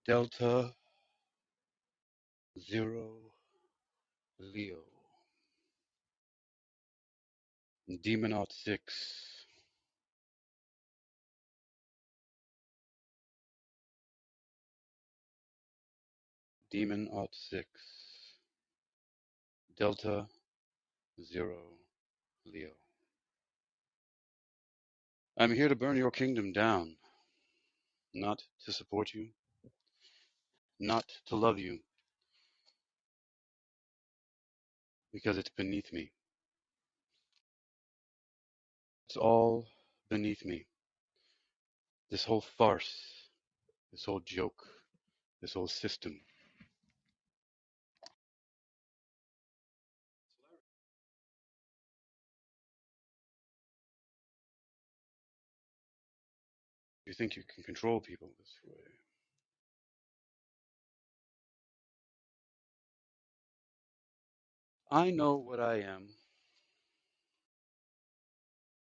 Delta Zero Leo. Demon Aught 6. Demon Aught 6. Delta Zero Leo. I'm here to burn your kingdom down, not to support you, not to love you, because it's beneath me. It's all beneath me. This whole farce, this whole joke, this whole system. You think you can control people this way. I know what I am.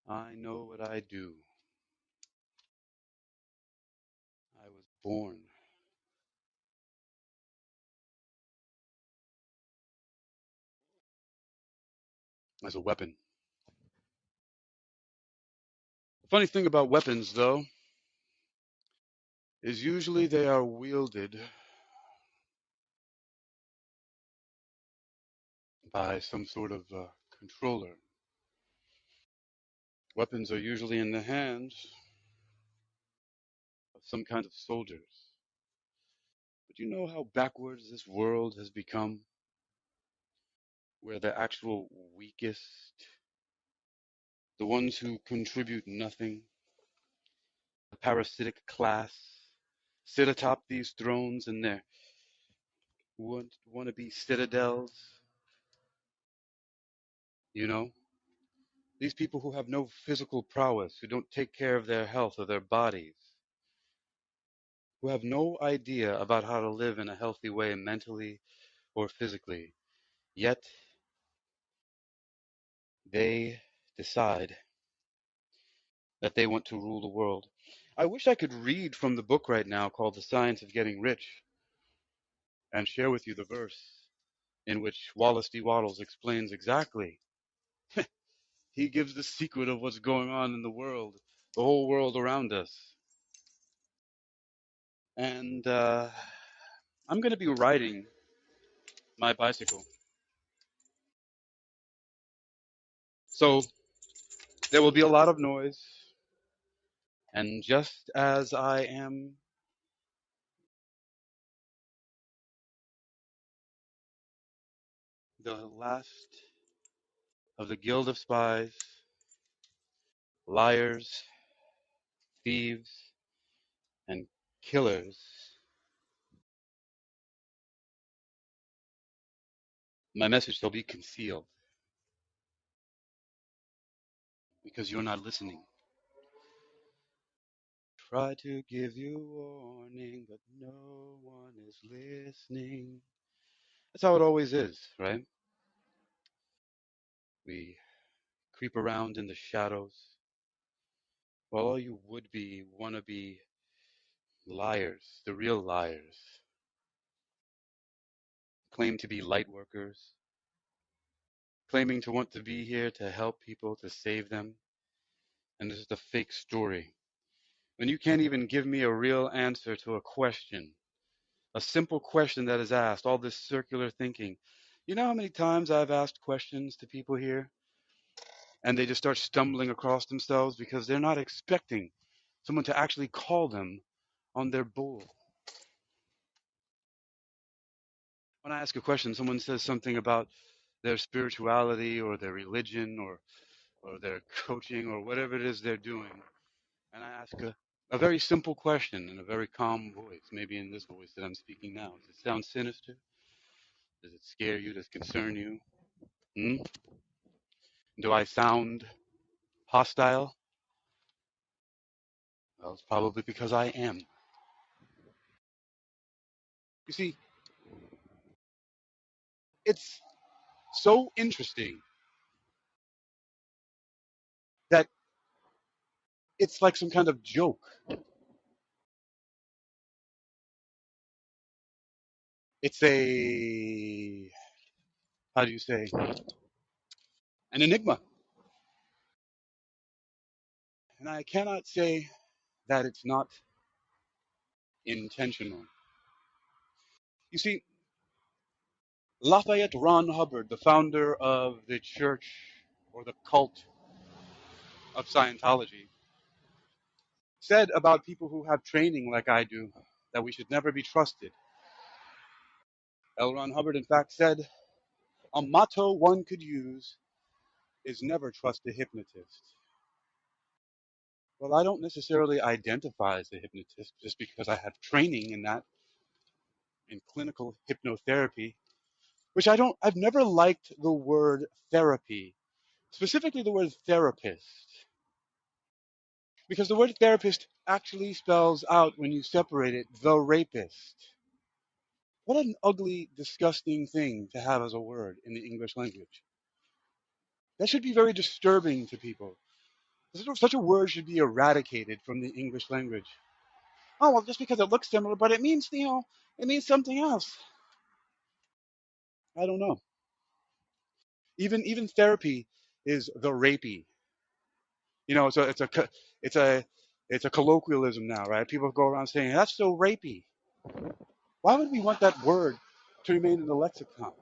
I know what I do. I was born as a weapon. The funny thing about weapons, though, is usually they are wielded by some sort of controller. Weapons are usually in the hands of some kind of soldiers. But you know how backwards this world has become, where the actual weakest, the ones who contribute nothing, the parasitic class, sit atop these thrones in their wannabe citadels, you know? These people who have no physical prowess, who don't take care of their health or their bodies, who have no idea about how to live in a healthy way mentally or physically, yet they decide that they want to rule the world. I wish I could read from the book right now called The Science of Getting Rich and share with you the verse in which Wallace D. Wattles explains exactly. He gives the secret of what's going on in the world, the whole world around us. And I'm going to be riding my bicycle. So there will be a lot of noise. And just as I am the last of the Guild of Spies, liars, thieves, and killers, my message shall be concealed because you're not listening. Try to give you warning, but no one is listening. That's how it always is, right? We creep around in the shadows while all you would-be, wanna-be liars, the real liars, claim to be light workers, claiming to want to be here to help people, to save them. And this is a fake story. When you can't even give me a real answer to a question, a simple question that is asked, all this circular thinking. You know how many times I've asked questions to people here and they just start stumbling across themselves because they're not expecting someone to actually call them on their bull. When I ask a question, someone says something about their spirituality or their religion or their coaching or whatever it is they're doing. And I ask a very simple question in a very calm voice, maybe in this voice that I'm speaking now. Does it sound sinister? Does it scare you? Does it concern you? Hmm? Do I sound hostile? Well, it's probably because I am. You see, it's so interesting that it's like some kind of joke. It's a, how do you say, an enigma. And I cannot say that it's not intentional. You see, Lafayette Ron Hubbard, the founder of the church or the cult of Scientology, said about people who have training like I do that we should never be trusted. L. Ron Hubbard, in fact, said, a motto one could use is never trust a hypnotist. Well, I don't necessarily identify as a hypnotist just because I have training in that, in clinical hypnotherapy, which I've never liked the word therapy, specifically the word therapist, because the word therapist actually spells out, when you separate it, the rapist. What an ugly, disgusting thing to have as a word in the English language. That should be very disturbing to people. Such a word should be eradicated from the English language. Oh, well, just because it looks similar, but it means, it means something else. I don't know. Even therapy is the rapey. So it's a it's a colloquialism now, right? People go around saying that's so rapey. Why would we want that word to remain in the lexicon?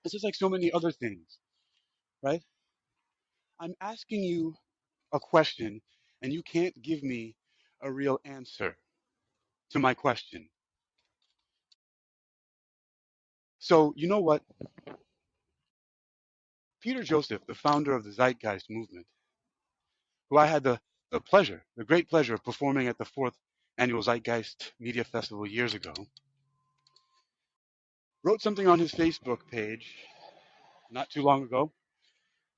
It's just like so many other things, right? I'm asking you a question, and you can't give me a real answer to my question. So you know what? Peter Joseph, the founder of the Zeitgeist movement, who I had the great pleasure of performing at the fourth annual Zeitgeist Media Festival years ago, wrote something on his Facebook page not too long ago.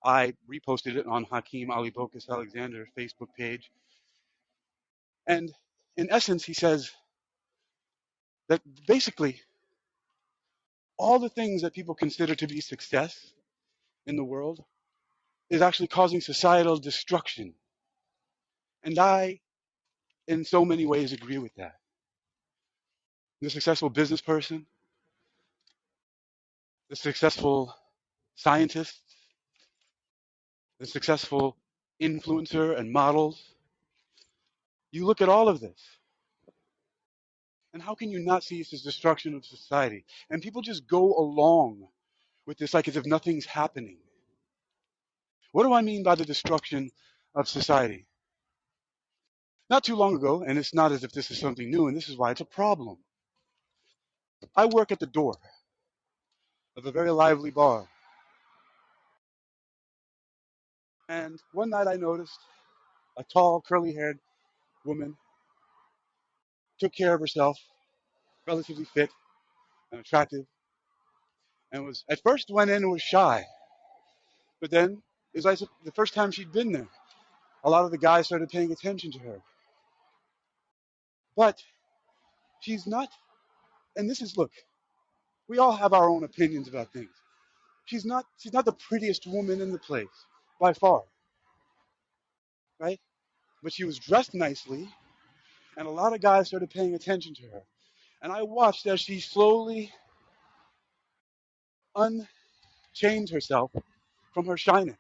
I reposted it on Hakeem Ali Bokus Alexander's Facebook page. And in essence, he says that basically all the things that people consider to be success in the world is actually causing societal destruction. And I, in so many ways, agree with that. The successful business person, the successful scientist, the successful influencer and models. You look at all of this, and how can you not see it's this destruction of society? And people just go along with this like as if nothing's happening. What do I mean by the destruction of society? Not too long ago, and it's not as if this is something new, and this is why it's a problem. I work at the door of a very lively bar. And one night I noticed a tall, curly-haired woman took care of herself, relatively fit and attractive, and was at first went in and was shy. But then, it was like the first time she'd been there, a lot of the guys started paying attention to her. But she's not, and this is, look, we all have our own opinions about things. She's not the prettiest woman in the place, by far, right? But she was dressed nicely, and a lot of guys started paying attention to her. And I watched as she slowly unchained herself from her shyness.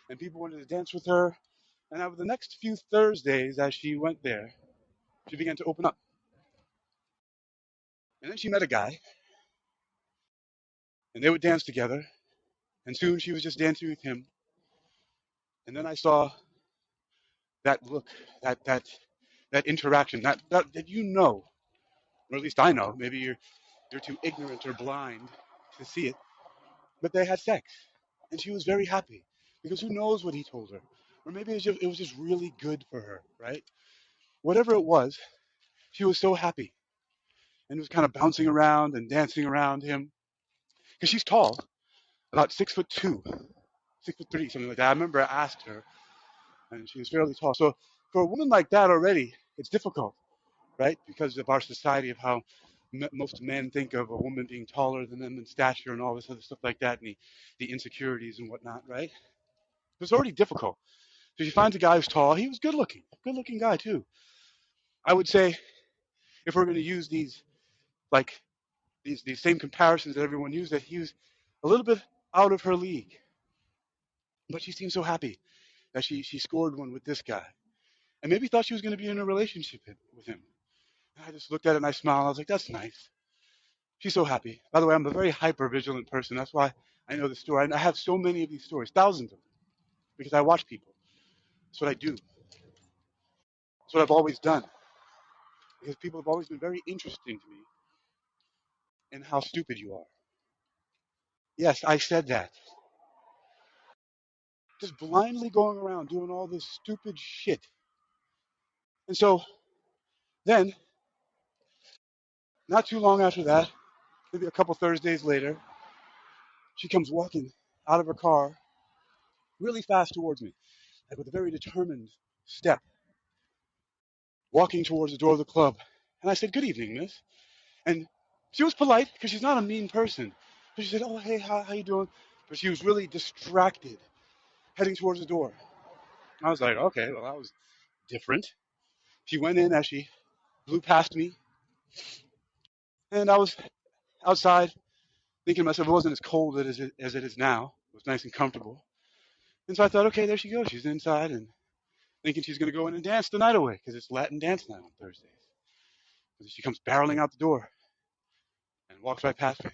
And people wanted to dance with her. And over the next few Thursdays, as she went there, she began to open up. And then she met a guy, and they would dance together. And soon she was just dancing with him. And then I saw that look, that interaction, that or at least I know. Maybe you're too ignorant or blind to see it. But they had sex, and she was very happy because who knows what he told her, or maybe it was just really good for her, right? Whatever it was, she was so happy and was kind of bouncing around and dancing around him because she's tall, about 6'2", 6'3", something like that. I remember I asked her, and she was fairly tall. So for a woman like that already, it's difficult, right? Because of our society, of how most men think of a woman being taller than them in stature and all this other stuff like that, and the insecurities and whatnot, right? It was already difficult. So she finds a guy who's tall. He was good looking guy too. I would say if we're going to use these, like, these same comparisons that everyone used, that he was a little bit out of her league. But she seemed so happy that she scored one with this guy. And maybe thought she was going to be in a relationship with him. And I just looked at it and I smiled. I was like, that's nice. She's so happy. By the way, I'm a very hyper vigilant person. That's why I know the story. And I have so many of these stories, thousands of them, because I watch people. That's what I do. That's what I've always done. Because people have always been very interesting to me in how stupid you are. Yes, I said that. Just blindly going around doing all this stupid shit. And so then, not too long after that, maybe a couple Thursdays later, she comes walking out of her car really fast towards me, like with a very determined step, walking towards the door of the club. And I said, good evening, miss. And she was polite because she's not a mean person. But she said, oh, hey, how you doing? But she was really distracted, heading towards the door. I was like, okay, well, that was different. She went in as she blew past me. And I was outside thinking to myself, it wasn't as cold as it is now. It was nice and comfortable. And so I thought, okay, there she goes. She's inside and thinking she's going to go in and dance the night away because it's Latin dance night on Thursdays. And she comes barreling out the door and walks right past me.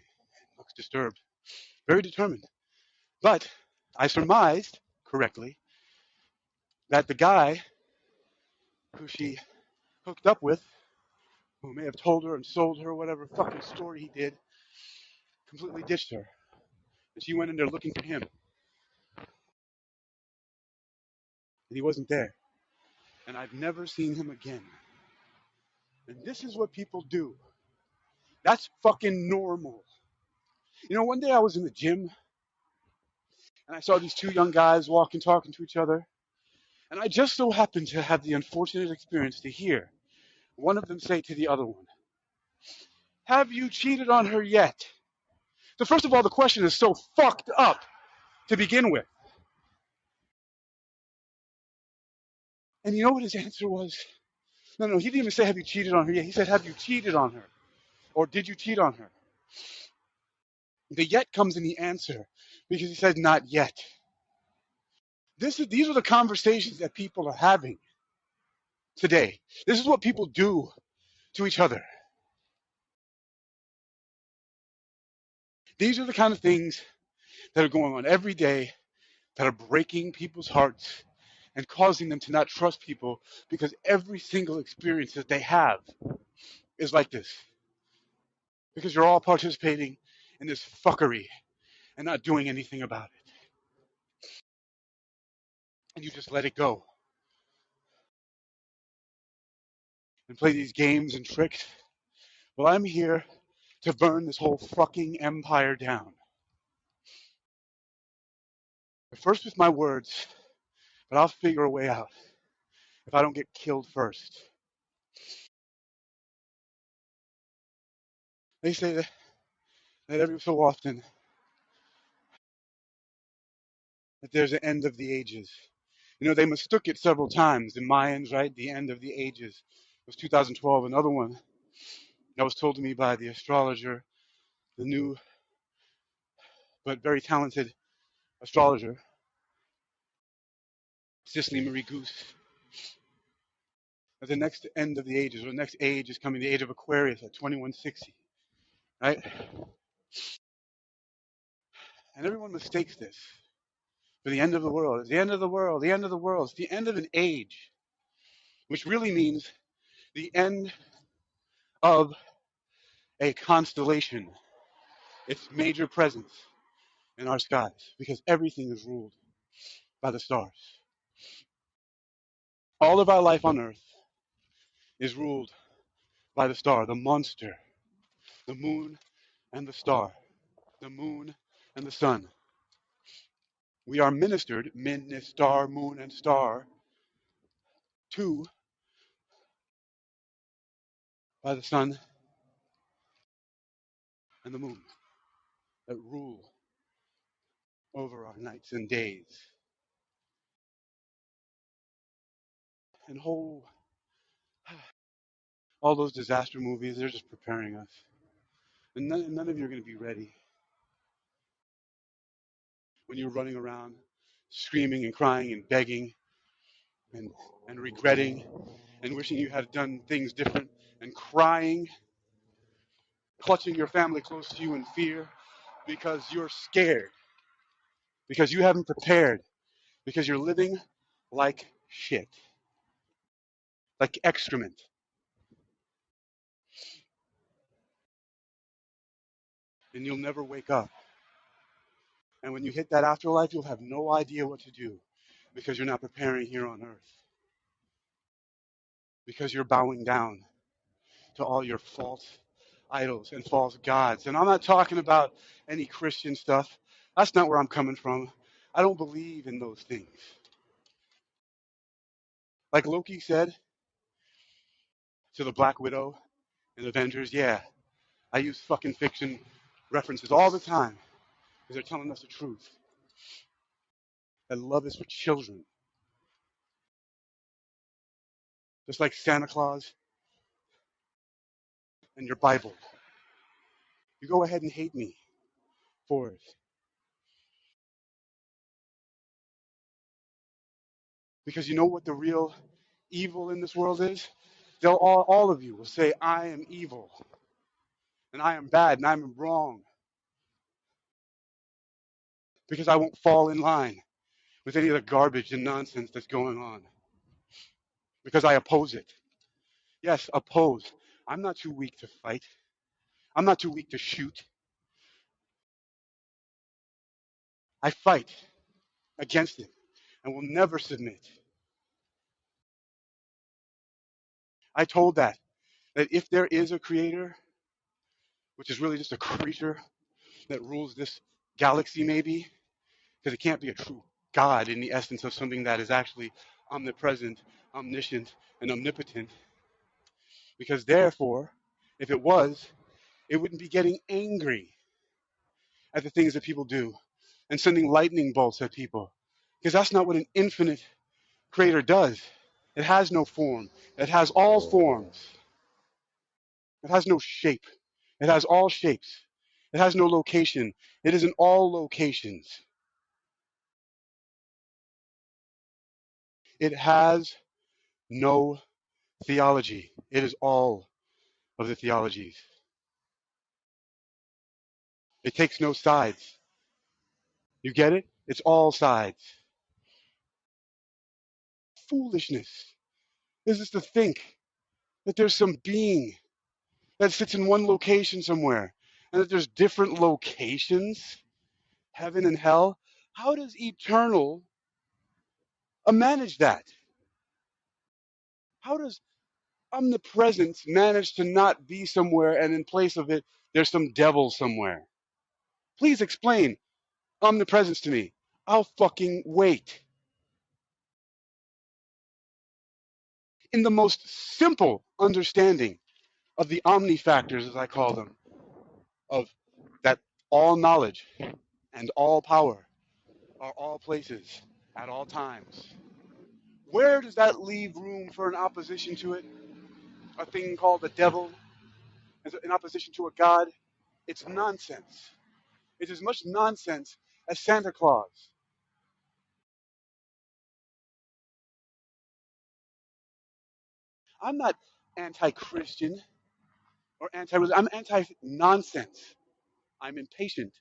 Looks disturbed, very determined. But I surmised correctly that the guy who she hooked up with, who may have told her and sold her whatever fucking story he did, completely ditched her. And she went in there looking for him. And he wasn't there. And I've never seen him again. And this is what people do. That's fucking normal. You know, one day I was in the gym and I saw these two young guys walking, talking to each other. And I just so happened to have the unfortunate experience to hear one of them say to the other one, have you cheated on her yet? So first of all, the question is so fucked up to begin with. And you know what his answer was? No, he didn't even say, have you cheated on her yet? He said, have you cheated on her? Or did you cheat on her? The yet comes in the answer because he said, not yet. These are the conversations that people are having today. This is what people do to each other. These are the kind of things that are going on every day that are breaking people's hearts and causing them to not trust people because every single experience that they have is like this. Because you're all participating in this fuckery and not doing anything about it. And you just let it go and play these games and tricks. Well, I'm here to burn this whole fucking empire down. First with my words, but I'll figure a way out if I don't get killed first. They say that every so often that there's an end of the ages. You know, they mistook it several times. The Mayans, right? The end of the ages was 2012. Another one that was told to me by the astrologer, the new but very talented astrologer, Cicely Marie Goose, that the next end of the ages, or the next age is coming, the age of Aquarius at 2160, right? And everyone mistakes this for the end of the world. It's the end of the world, the end of the world. It's the end of an age, which really means the end of a constellation, its major presence in our skies, because everything is ruled by the stars. All of our life on Earth is ruled by the star, the monster, the moon and the star, the moon and the sun. We are ministered, star, moon, and star, to by the sun and the moon that rule over our nights and days. And All those disaster movies, they're just preparing us. And none of you are going to be ready when you're running around screaming and crying and begging and, and regretting and wishing you had done things different and crying, clutching your family close to you in fear because you're scared, because you haven't prepared, because you're living like shit, like excrement. And you'll never wake up. And when you hit that afterlife, you'll have no idea what to do because you're not preparing here on earth, because you're bowing down to all your false idols and false gods. And I'm not talking about any Christian stuff. That's not where I'm coming from. I don't believe in those things. Like Loki said to the Black Widow in Avengers, yeah, I use fucking fiction references all the time because they're telling us the truth. That love is for children. Just like Santa Claus and your Bible. You go ahead and hate me for it. Because you know what the real evil in this world is? All of you will say, I am evil, and I am bad, and I'm wrong, because I won't fall in line with any of the garbage and nonsense that's going on, because I oppose it. Yes, oppose. I'm not too weak to fight. I'm not too weak to shoot. I fight against it and will never submit. I told that if there is a creator, which is really just a creature that rules this galaxy maybe, because it can't be a true God in the essence of something that is actually omnipresent, omniscient, and omnipotent. Because therefore, if it was, it wouldn't be getting angry at the things that people do and sending lightning bolts at people. Because that's not what an infinite creator does. It has no form. It has all forms. It has no shape. It has all shapes. It has no location. It is in all locations. It has no theology. It is all of the theologies. It takes no sides. You get it? It's all sides. Foolishness is just to think that there's some being that sits in one location somewhere and that there's different locations, heaven and hell. How does eternal manage that? How does omnipresence manage to not be somewhere and in place of it, there's some devil somewhere? Please explain omnipresence to me. I'll fucking wait. In the most simple understanding of the omni factors, as I call them, of that all knowledge and all power are all places at all times. Where does that leave room for an opposition to it? A thing called the devil, in opposition to a god? It's nonsense. It's as much nonsense as Santa Claus. I'm not anti-Christian or anti-religion. I'm anti-nonsense. I'm impatient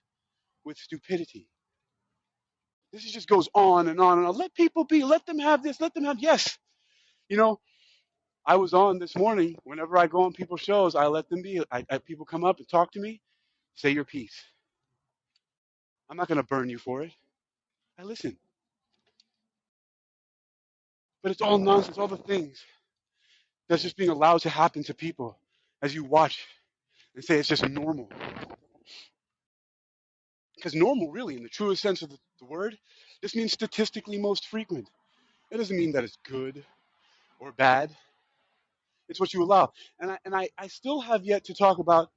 with stupidity. This just goes on and on and on. Let people be. Let them have this. Let them have. Yes. You know, I was on this morning. Whenever I go on people's shows, I let them be. People come up and talk to me. Say your piece. I'm not going to burn you for it. I listen. But it's all nonsense. All the things that's just being allowed to happen to people as you watch and say it's just normal. Because normal, really, in the truest sense of the word, just means statistically most frequent. It doesn't mean that it's good or bad. It's what you allow. And I still have yet to talk about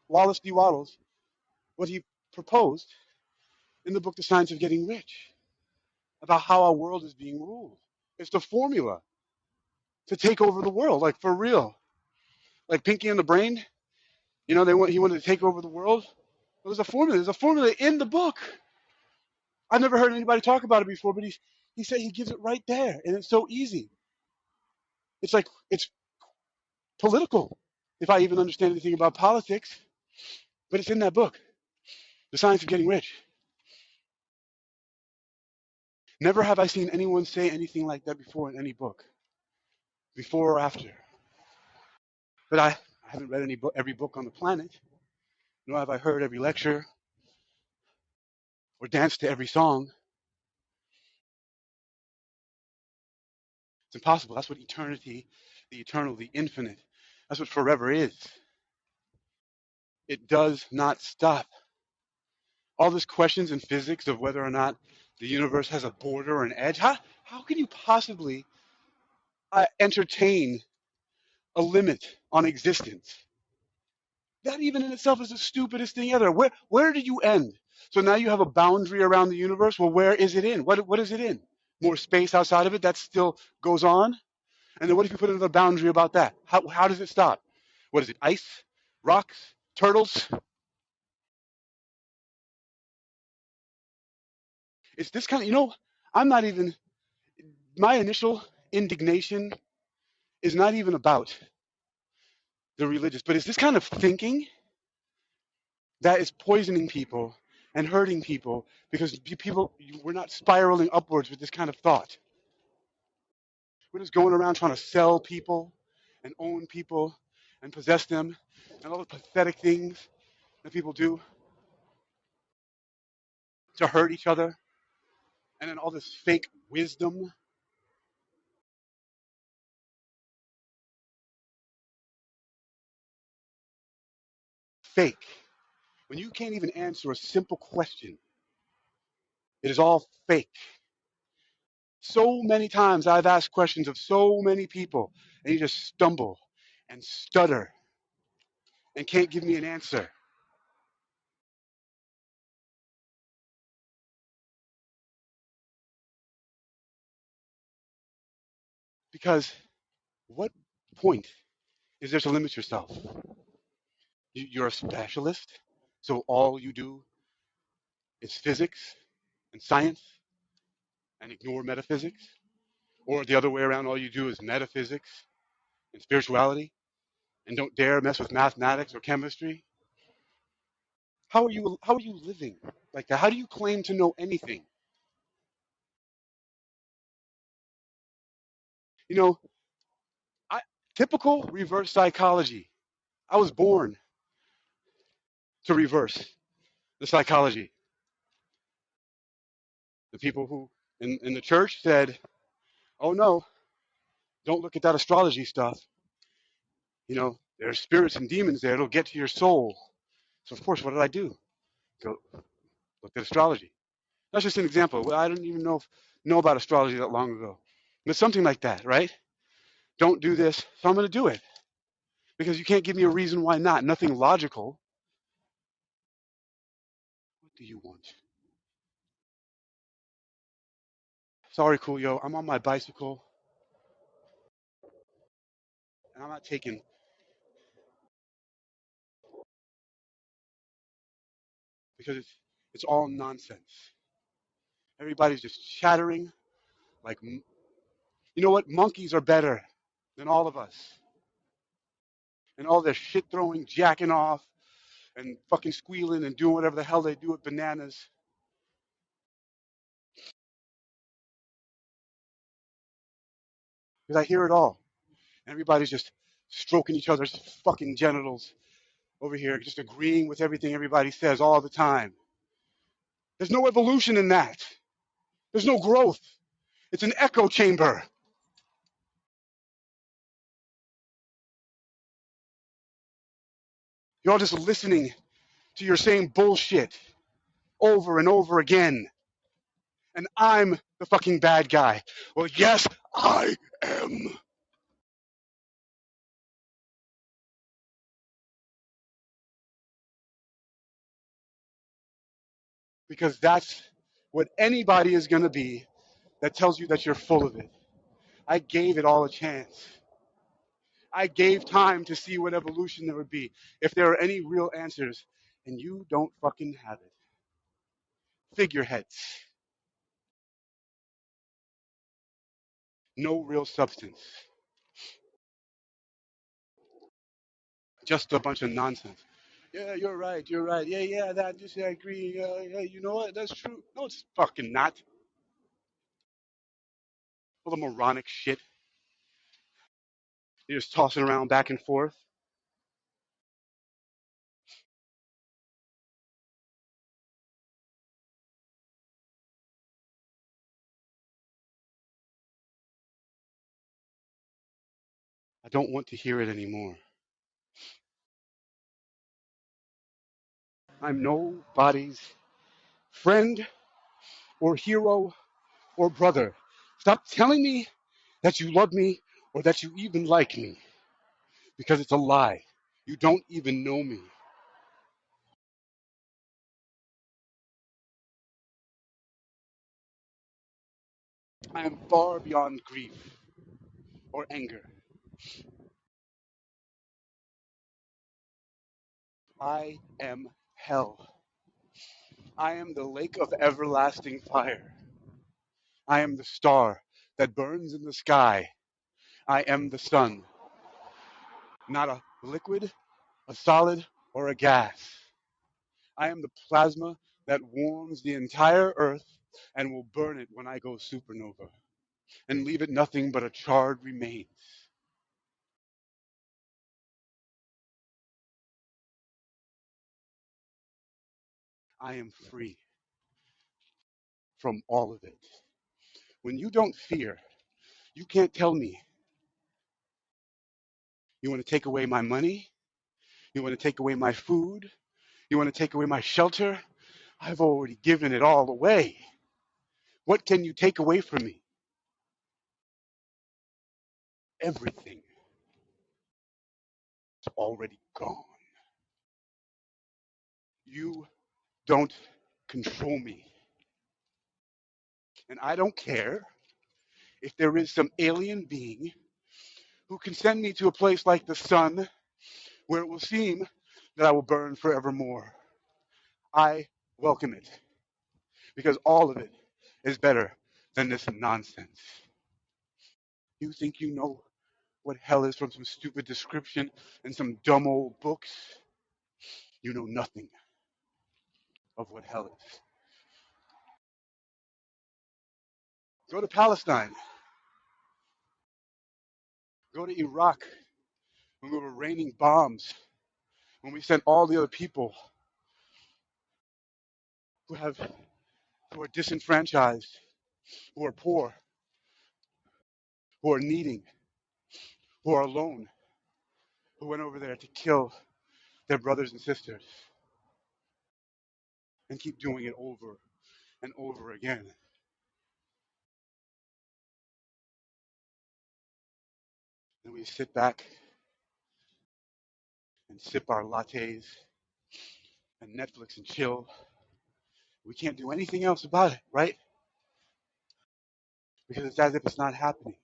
Wallace D. Wattles, what he proposed in the book The Science of Getting Rich, about how our world is being ruled. It's the formula to take over the world, like for real. like Pinky and the Brain. You know, he wanted to take over the world. There's a formula. There's a formula in the book. I've never heard anybody talk about it before, but he said he gives it right there, and it's so easy. It's like it's political, if I even understand anything about politics, but it's in that book, The Science of Getting Rich. Never have I seen anyone say anything like that before in any book, before or after. But I haven't read every book on the planet, nor have I heard every lecture or danced to every song. It's impossible. That's what eternity, the eternal, the infinite, that's what forever is. It does not stop. All these questions in physics of whether or not the universe has a border or an edge, how can you possibly entertain a limit on existence? That even in itself is the stupidest thing ever. Where do you end? So now you have a boundary around the universe. Well, where is it in? What is it in? More space outside of it that still goes on? And then what if you put another boundary about that? How does it stop? What is it? Ice? Rocks? Turtles? It's this kind of, I'm not even, my initial indignation is not even about the religious, but it's this kind of thinking that is poisoning people and hurting people because we're not spiraling upwards with this kind of thought. We're just going around trying to sell people and own people and possess them and all the pathetic things that people do to hurt each other, and then all this fake wisdom. Fake. When you can't even answer a simple question, it is all fake. So many times I've asked questions of so many people, and you just stumble and stutter and can't give me an answer. Because what point is there to limit yourself? You're a specialist, so all you do is physics and science and ignore metaphysics? Or the other way around, all you do is metaphysics and spirituality and don't dare mess with mathematics or chemistry? How are you living like that? How do you claim to know anything? You know, I, typical reverse psychology. I was born to reverse the psychology. The people who in the church said, "Oh no, don't look at that astrology stuff. There's spirits and demons there. It'll get to your soul." So of course, what did I do? Go look at astrology. That's just an example. Well, I didn't even know about astrology that long ago. But something like that, right? Don't do this, so I'm going to do it because you can't give me a reason why not. Nothing logical. What do you want? Sorry, Coolio. I'm on my bicycle and I'm not taking because it's all nonsense. Everybody's just chattering like, you know what? Monkeys are better than all of us. And all their shit throwing, jacking off, and fucking squealing and doing whatever the hell they do with bananas. Because I hear it all. Everybody's just stroking each other's fucking genitals over here, just agreeing with everything everybody says all the time. There's no evolution in that. There's no growth. It's an echo chamber. You're all just listening to your same bullshit over and over again. And I'm the fucking bad guy. Well, yes, I am. Because that's what anybody is going to be that tells you that you're full of it. I gave it all a chance. I gave time to see what evolution there would be, if there are any real answers, and you don't fucking have it. Figureheads. No real substance. Just a bunch of nonsense. Yeah, you're right. You're right. Yeah, that. Just I agree. Yeah, you know what? That's true. No, it's fucking not. All the moronic shit. You're just tossing around back and forth. I don't want to hear it anymore. I'm nobody's friend or hero or brother. Stop telling me that you love me or that you even like me, because it's a lie. You don't even know me. I am far beyond grief or anger. I am hell. I am the lake of everlasting fire. I am the star that burns in the sky. I am the sun, not a liquid, a solid, or a gas. I am the plasma that warms the entire earth and will burn it when I go supernova and leave it nothing but a charred remains. I am free from all of it. When you don't fear, you can't tell me. You want to take away my money? You want to take away my food? You want to take away my shelter? I've already given it all away. What can you take away from me? Everything is already gone. You don't control me. And I don't care if there is some alien being who can send me to a place like the sun where it will seem that I will burn forevermore. I welcome it because all of it is better than this nonsense. You think you know what hell is from some stupid description in some dumb old books? You know nothing of what hell is. Go to Palestine. Go to Iraq when we were raining bombs, when we sent all the other people who have who are disenfranchised, who are poor, who are needing, who are alone, who went over there to kill their brothers and sisters and keep doing it over and over again. And we sit back and sip our lattes and Netflix and chill. We can't do anything else about it, right? Because it's as if it's not happening.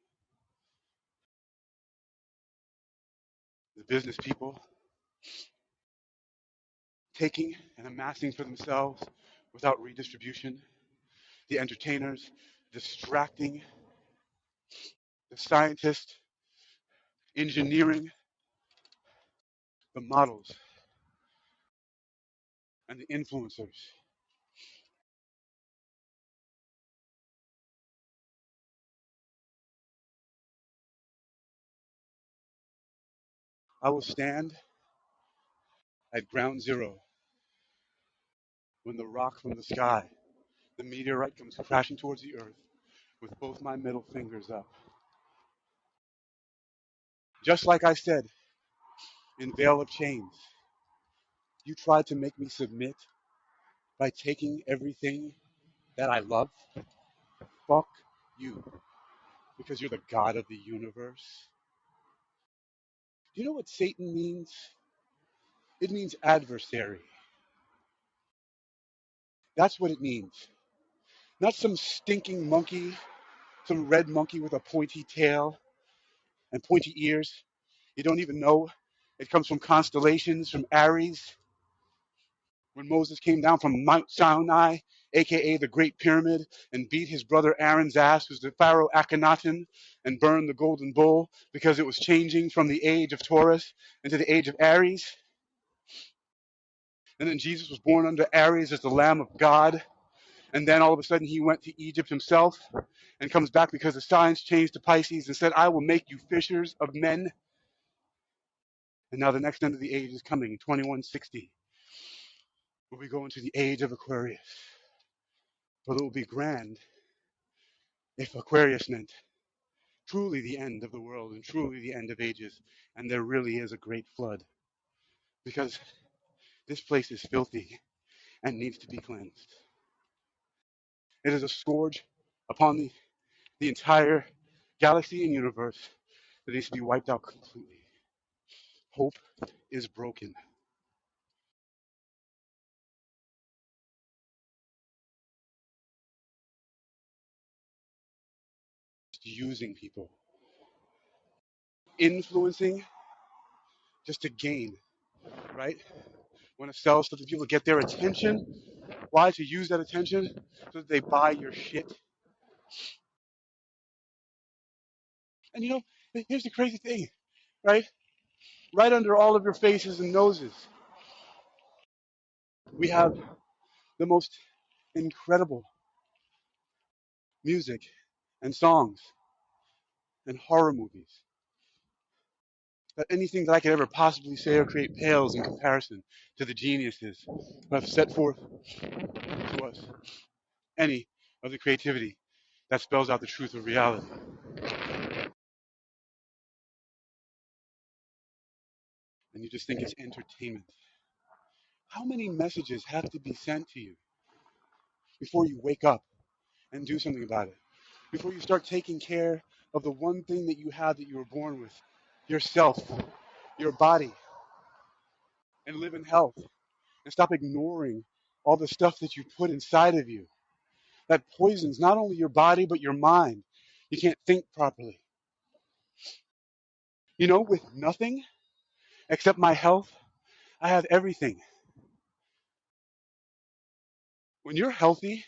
The business people taking and amassing for themselves without redistribution. The entertainers distracting. The scientists engineering. The models and the influencers. I will stand at ground zero when the rock from the sky, the meteorite, comes crashing towards the earth with both my middle fingers up. Just like I said in Veil of Chains, you tried to make me submit by taking everything that I love. Fuck you, because you're the god of the universe. Do you know what Satan means? It means adversary. That's what it means. Not some stinking monkey, some red monkey with a pointy tail and pointy ears. You don't even know. It comes from constellations, from Aries. When Moses came down from Mount Sinai, aka the Great Pyramid, and beat his brother Aaron's ass, who's the Pharaoh Akhenaten, and burned the golden bull because it was changing from the age of Taurus into the age of Aries. And then Jesus was born under Aries as the Lamb of God. And then all of a sudden he went to Egypt himself and comes back because the signs changed to Pisces and said, I will make you fishers of men. And now the next end of the age is coming in 2160, where we go into the age of Aquarius. But it will be grand if Aquarius meant truly the end of the world and truly the end of ages. And there really is a great flood, because this place is filthy and needs to be cleansed. It is a scourge upon the entire galaxy and universe that needs to be wiped out completely. Hope is broken. Just using people, influencing just to gain, right? Want to sell stuff to people to get their attention. Why? To use that attention so that they buy your shit. And you know, here's the crazy thing, right? Right under all of your faces and noses, we have the most incredible music and songs and horror movies. That anything that I could ever possibly say or create pales in comparison to the geniuses who have set forth to us any of the creativity that spells out the truth of reality. And you just think it's entertainment. How many messages have to be sent to you before you wake up and do something about it? Before you start taking care of the one thing that you have that you were born with, yourself, your body, and live in health. And stop ignoring all the stuff that you put inside of you that poisons not only your body, but your mind. You can't think properly. You know, with nothing except my health, I have everything. When you're healthy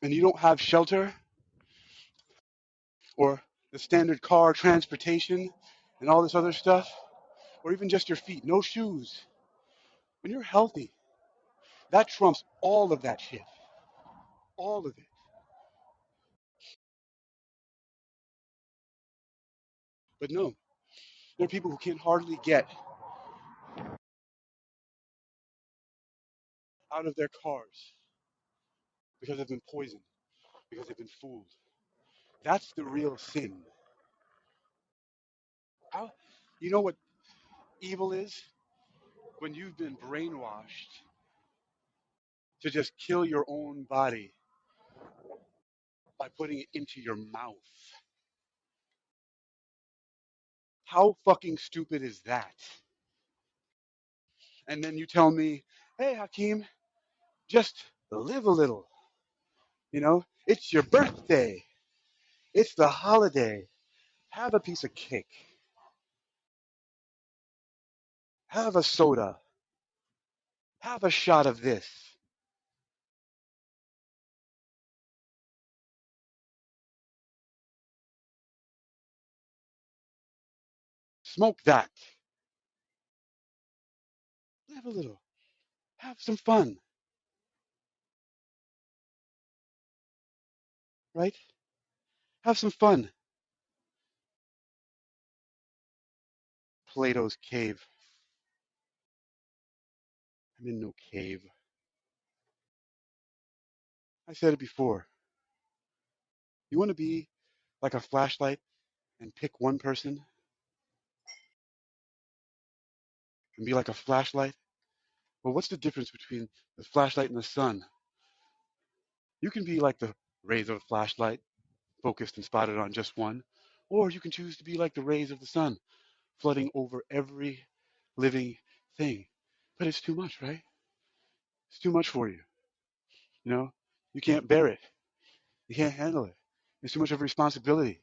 and you don't have shelter or the standard car transportation and all this other stuff, or even just your feet, no shoes, when you're healthy, that trumps all of that shit. All of it. But no, there are people who can hardly get out of their cars because they've been poisoned, because they've been fooled. That's the real sin. How, you know what evil is? When you've been brainwashed to just kill your own body by putting it into your mouth. How fucking stupid is that? And then you tell me, hey, Hakeem, just live a little. You know, it's your birthday. It's the holiday. Have a piece of cake. Have a soda. Have a shot of this. Smoke that. Live a little. Have some fun. Right? Have some fun. Plato's cave. I'm in no cave. I said it before. You want to be like a flashlight and pick one person and be like a flashlight? Well, what's the difference between the flashlight and the sun? You can be like the rays of a flashlight, focused and spotted on just one, or you can choose to be like the rays of the sun, flooding over every living thing. But it's too much, right? It's too much for you. You know, you can't bear it. You can't handle it. It's too much of a responsibility.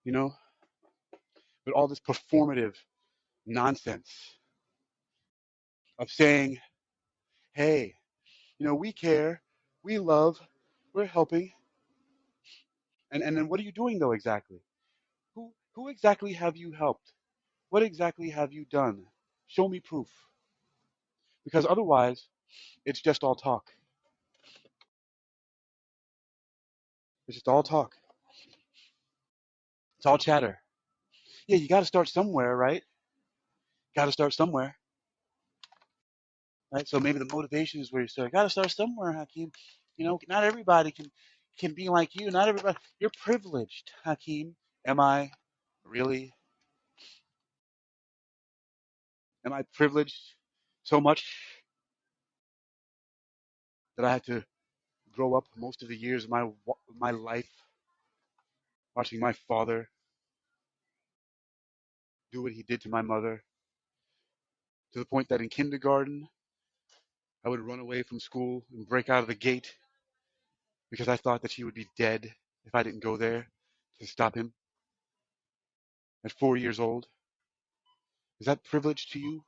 you know, but all this performative nonsense of saying, hey, we care, we love, we're helping. And then what are you doing though exactly? Who exactly have you helped? What exactly have you done? Show me proof. Because otherwise, it's just all talk. It's just all talk. It's all chatter. Yeah, you got to start somewhere, right? Got to start somewhere, right? So maybe the motivation is where you start. Got to start somewhere, Hakeem. Not everybody can be like you. Not everybody. You're privileged, Hakeem. Am I really? Am I privileged so much that I had to grow up most of the years of my life watching my father do what he did to my mother, to the point that in kindergarten I would run away from school and break out of the gate because I thought that she would be dead if I didn't go there to stop him at 4 years old. Is that privilege to you?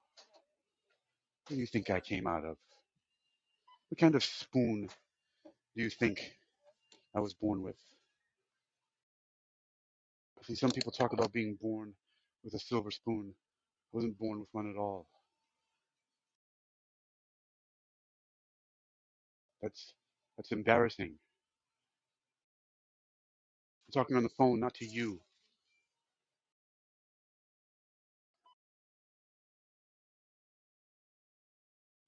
What do you think I came out of? What kind of spoon do you think I was born with? See, some people talk about being born with a silver spoon. I wasn't born with one at all. That's that's embarrassing. I'm talking on the phone, not to you.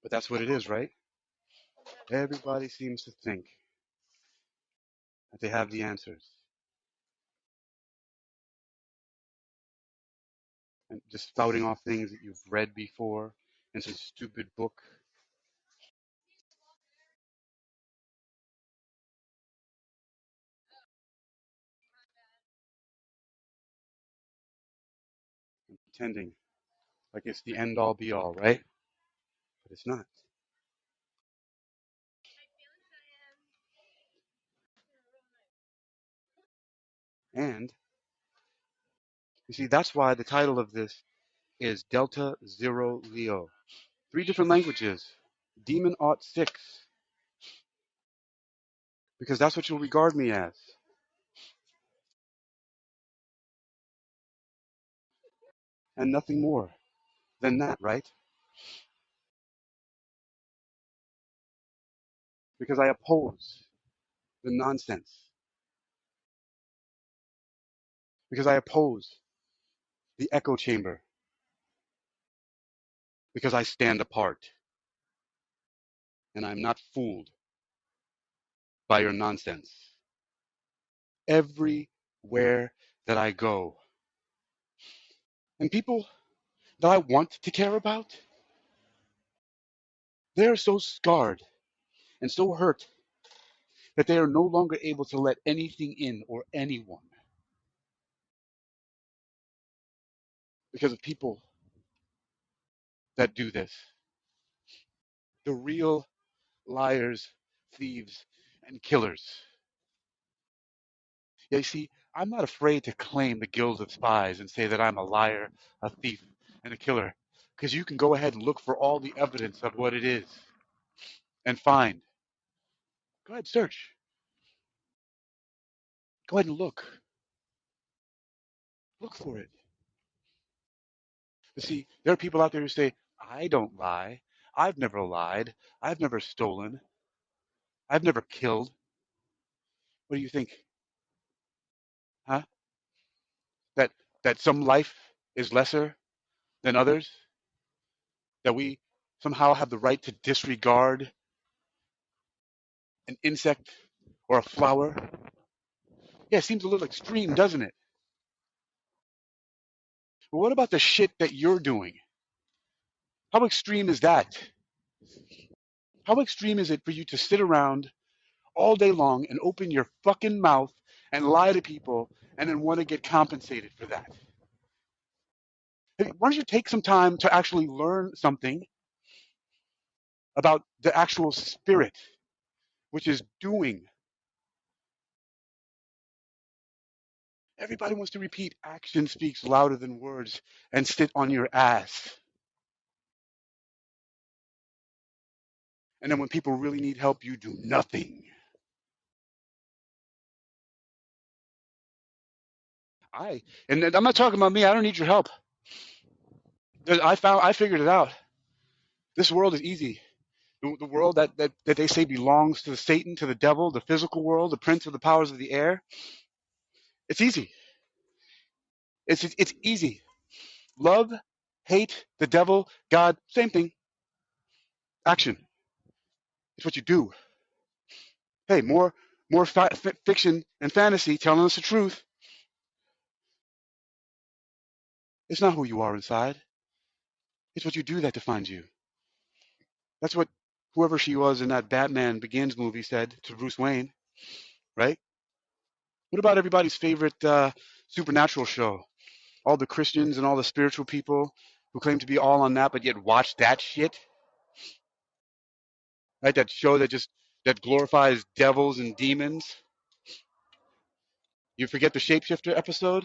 But that's what it is, right? Everybody seems to think that they have the answers. And just spouting off things that you've read before in some stupid book. And pretending like it's the end all be all, right? But it's not. And you see, that's why the title of this is Delta Zero Leo. 3 different languages. Demon Aught 6. Because that's what you'll regard me as. And nothing more than that, right? Because I oppose the nonsense. Because I oppose the echo chamber. Because I stand apart. And I'm not fooled by your nonsense. Everywhere that I go. And people that I want to care about, they are so scarred and so hurt that they are no longer able to let anything in or anyone because of people that do this. The real liars, thieves, and killers. Yeah, you see, I'm not afraid to claim the guild of spies and say that I'm a liar, a thief, and a killer. Because you can go ahead and look for all the evidence of what it is and find. Go ahead, search. Go ahead and look. Look for it. You see, there are people out there who say, I don't lie. I've never lied. I've never stolen. I've never killed. What do you think? Huh? That some life is lesser than others? That we somehow have the right to disregard an insect or a flower? Yeah, it seems a little extreme, doesn't it? But what about the shit that you're doing? How extreme is that? How extreme is it for you to sit around all day long and open your fucking mouth and lie to people and then want to get compensated for that? Hey, why don't you take some time to actually learn something about the actual spirit, which is doing Everybody wants to repeat action speaks louder than words and sit on your ass. And then when people really need help, you do nothing. And I'm not talking about me. I don't need your help. I figured it out. This world is easy. The world that they say belongs to Satan, to the devil, the physical world, the prince of the powers of the air. It's easy. It's easy. Love, hate, the devil, God, same thing. Action. It's what you do. Hey, more fiction and fantasy telling us the truth. It's not who you are inside. It's what you do that defines you. That's what whoever she was in that Batman Begins movie said to Bruce Wayne, right? What about everybody's favorite supernatural show? All the Christians and all the spiritual people who claim to be all on that, but yet watch that shit, right? That show that glorifies devils and demons. You forget the shapeshifter episode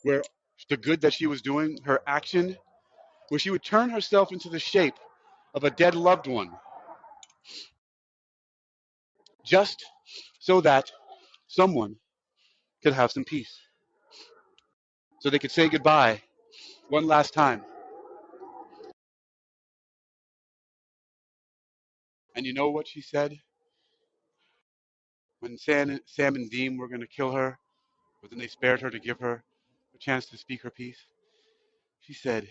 where the good that she was doing, her action, where she would turn herself into the shape of a dead loved one, just so that someone could have some peace, so they could say goodbye one last time. And you know what she said? When Sam and Dean were going to kill her, but then they spared her to give her a chance to speak her piece. She said,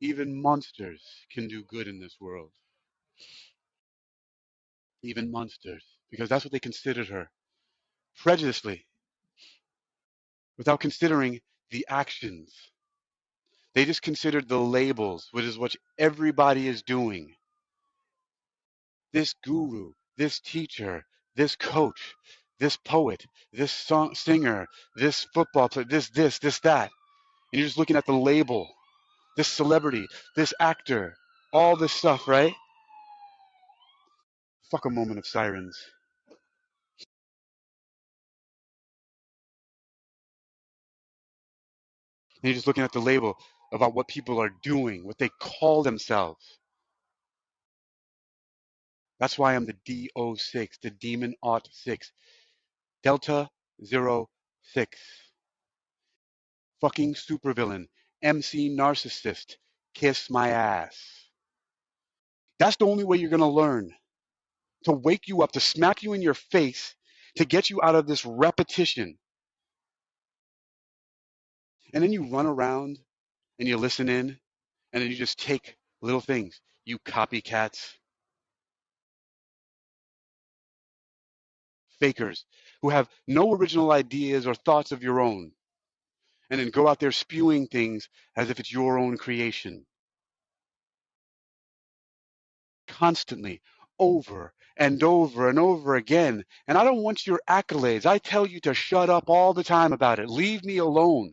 even monsters can do good in this world. Even monsters. Because that's what they considered her. Prejudiciously. Without considering the actions. They just considered the labels, which is what everybody is doing. This guru, this teacher, this coach, this poet, this singer, this football player, this, that. And you're just looking at the label. This celebrity, this actor, all this stuff, right? Fuck a moment of sirens. And you're just looking at the label about what people are doing, what they call themselves. That's why I'm the DO6, the Demon Aught 6. Delta 06. Fucking supervillain. MC Narcissist. Kiss my ass. That's the only way you're going to learn. To wake you up, to smack you in your face, to get you out of this repetition. And then you run around and you listen in, and then you just take little things. You copycats. Fakers who have no original ideas or thoughts of your own, and then go out there spewing things as if it's your own creation. Constantly, over and over and over again. And I don't want your accolades. I tell you to shut up all the time about it. Leave me alone.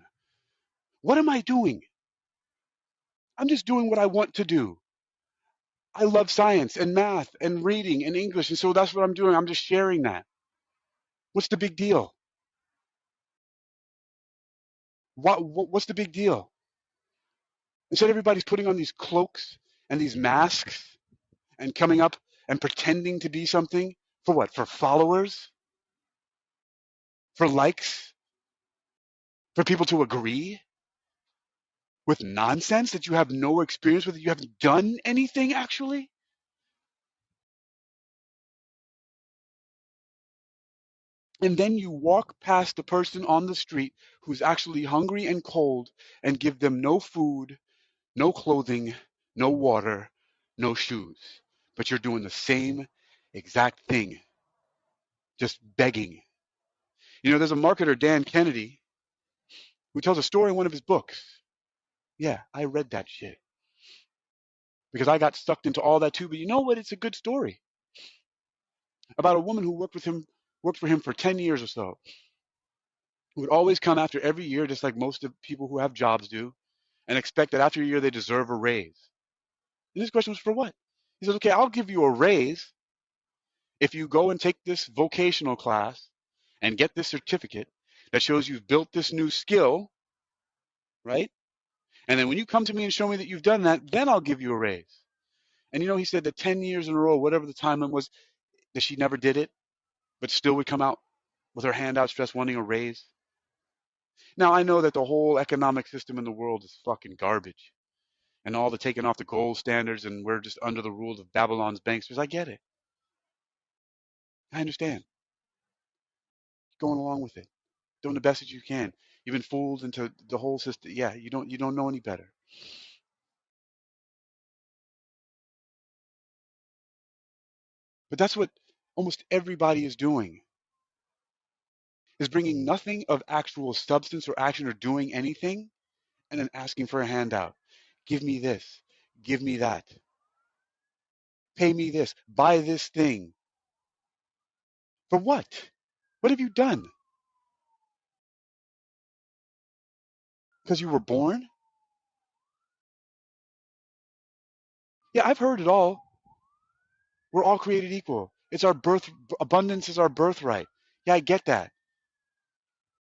What am I doing? I'm just doing what I want to do. I love science and math and reading and English, and so that's what I'm doing. I'm just sharing that. What's the big deal? What's the big deal? Instead, everybody's putting on these cloaks and these masks and coming up and pretending to be something. For what? For followers? For likes? For people to agree with nonsense that you have no experience with? You haven't done anything actually? And then you walk past the person on the street who's actually hungry and cold and give them no food, no clothing, no water, no shoes. But you're doing the same exact thing, just begging. You know, there's a marketer, Dan Kennedy, who tells a story in one of his books. Yeah, I read that shit because I got sucked into all that too. But you know what? It's a good story about a woman who worked for him for 10 years or so, who would always come after every year, just like most of people who have jobs do, and expect that after a year they deserve a raise. And his question was for what? He says, okay, I'll give you a raise if you go and take this vocational class and get this certificate that shows you've built this new skill, right? And then when you come to me and show me that you've done that, then I'll give you a raise. And he said that 10 years in a row, whatever the time limit was, that she never did it, but still would come out with her hand outstretched wanting a raise. Now, I know that the whole economic system in the world is fucking garbage. And all the taking off the gold standards and we're just under the rules of Babylon's banksters. I get it. I understand. Going along with it. Doing the best that you can. You've been fooled into the whole system. Yeah, you don't know any better. But that's what almost everybody is doing. Is bringing nothing of actual substance or action or doing anything and then asking for a handout. Give me this. Give me that. Pay me this. Buy this thing. For what? What have you done? Because you were born? Yeah, I've heard it all. We're all created equal. It's our birth. Abundance is our birthright. Yeah, I get that.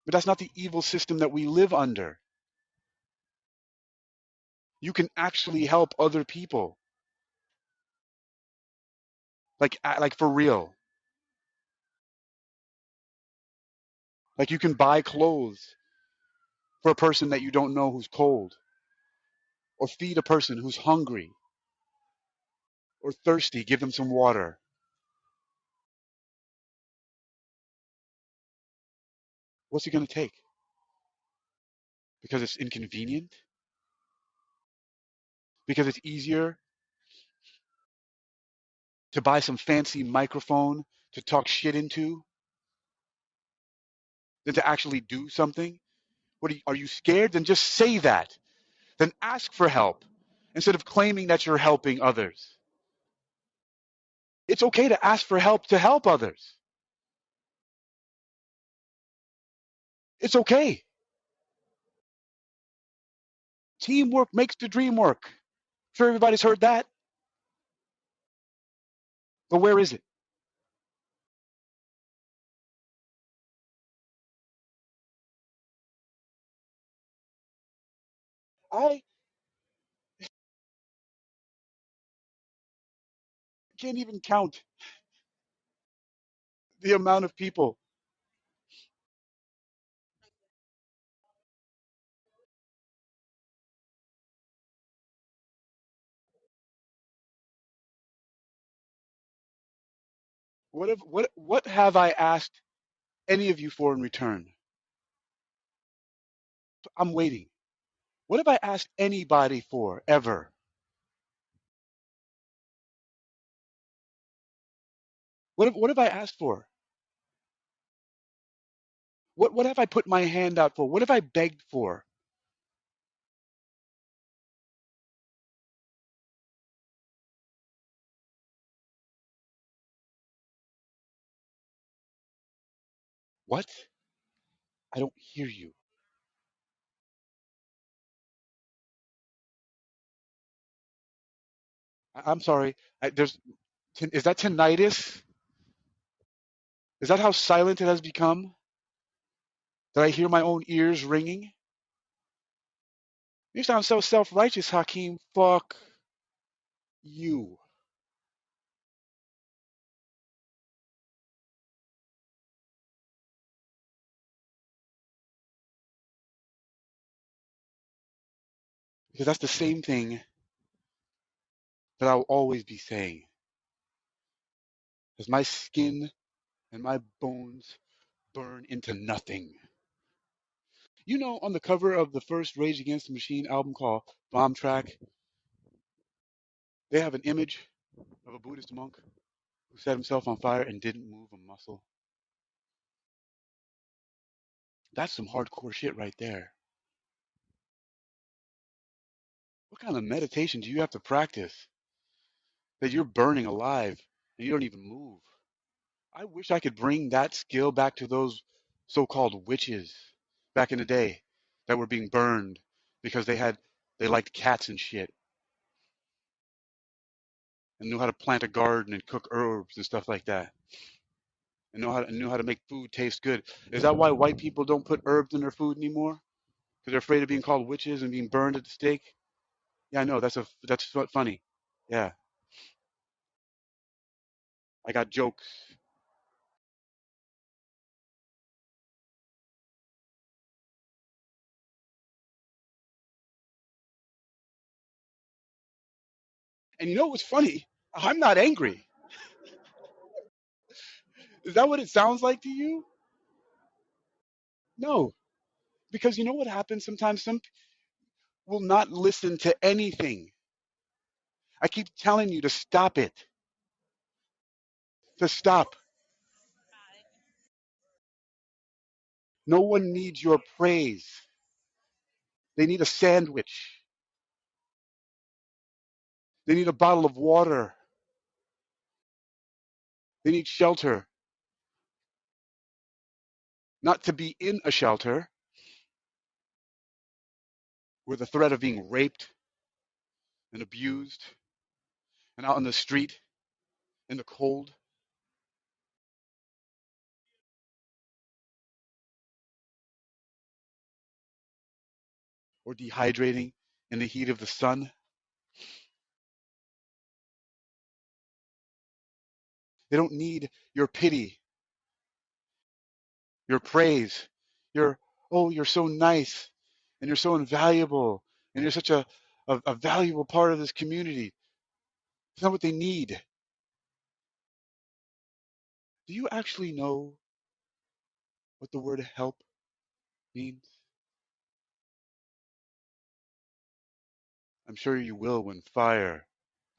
But that's not the evil system that we live under. You can actually help other people. Like for real. Like you can buy clothes for a person that you don't know who's cold, or feed a person who's hungry or thirsty, give them some water. What's it going to take? Because it's inconvenient? Because it's easier to buy some fancy microphone to talk shit into than to actually do something? Are you scared? Then just say that. Then ask for help instead of claiming that you're helping others. It's okay to ask for help to help others. It's okay. Teamwork makes the dream work. I'm sure everybody's heard that. But where is it? I can't even count the amount of people. What have I asked any of you for in return? I'm waiting. What have I asked anybody for ever? What have I asked for? What have I put my hand out for? What have I begged for? What? I don't hear you. I'm sorry. Is that tinnitus? Is that how silent it has become? That I hear my own ears ringing? You sound so self-righteous, Hakeem. Fuck you. Because that's the same thing that I'll always be saying. As my skin and my bones burn into nothing. On the cover of the first Rage Against the Machine album called Bomb Track, they have an image of a Buddhist monk who set himself on fire and didn't move a muscle. That's some hardcore shit right there. What kind of meditation do you have to practice that you're burning alive and you don't even move? I wish I could bring that skill back to those so-called witches back in the day that were being burned because they liked cats and shit and knew how to plant a garden and cook herbs and stuff like that. and know how to make food taste good. Is that why white people don't put herbs in their food anymore? Because they're afraid of being called witches and being burned at the stake? Yeah, I know. That's funny. Yeah, I got jokes. And you know what's funny? I'm not angry. Is that what it sounds like to you? No, because you know what happens sometimes? Some will not listen to anything. I keep telling you to stop it. To stop. No one needs your praise. They need a sandwich. They need a bottle of water. They need shelter. Not to be in a shelter with the threat of being raped and abused and out on the street in the cold or dehydrating in the heat of the sun. They don't need your pity, your praise, your, oh, you're so nice and you're so invaluable and you're such a valuable part of this community. It's not what they need. Do you actually know what the word help means? I'm sure you will when fire.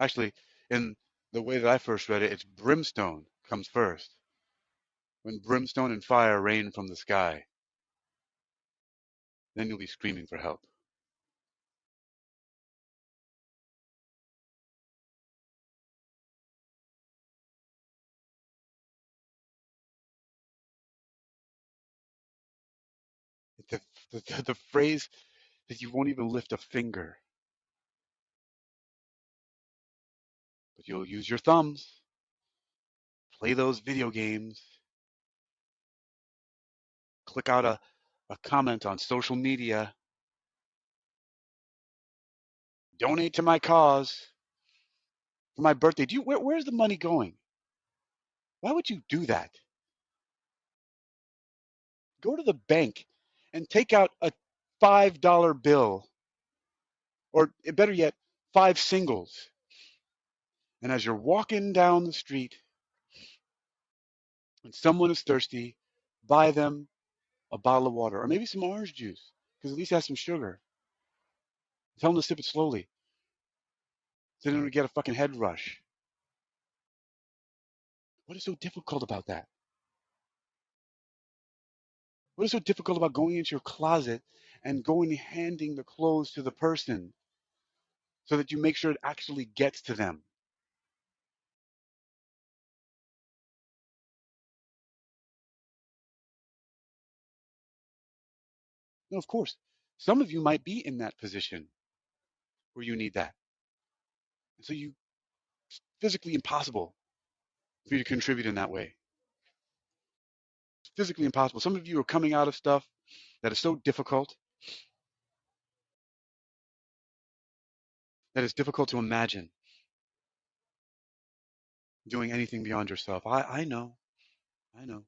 Actually, in the way that I first read it, it's brimstone comes first. When brimstone and fire rain from the sky, then you'll be screaming for help. The, the phrase that you won't even lift a finger, but you'll use your thumbs, play those video games, click out a comment on social media, donate to my cause for my birthday. Where's the money going? Why would you do that? Go to the bank and take out a $5 bill, or better yet, five singles. And as you're walking down the street and someone is thirsty, buy them a bottle of water or maybe some orange juice, because at least it has some sugar. Tell them to sip it slowly so they don't get a fucking head rush. What is so difficult about that? What is so difficult about going into your closet and going and handing the clothes to the person so that you make sure it actually gets to them? No, of course. Some of you might be in that position where you need that. And so it's physically impossible for you to contribute in that way. It's physically impossible. Some of you are coming out of stuff that is so difficult that it's difficult to imagine doing anything beyond yourself. I know. I know.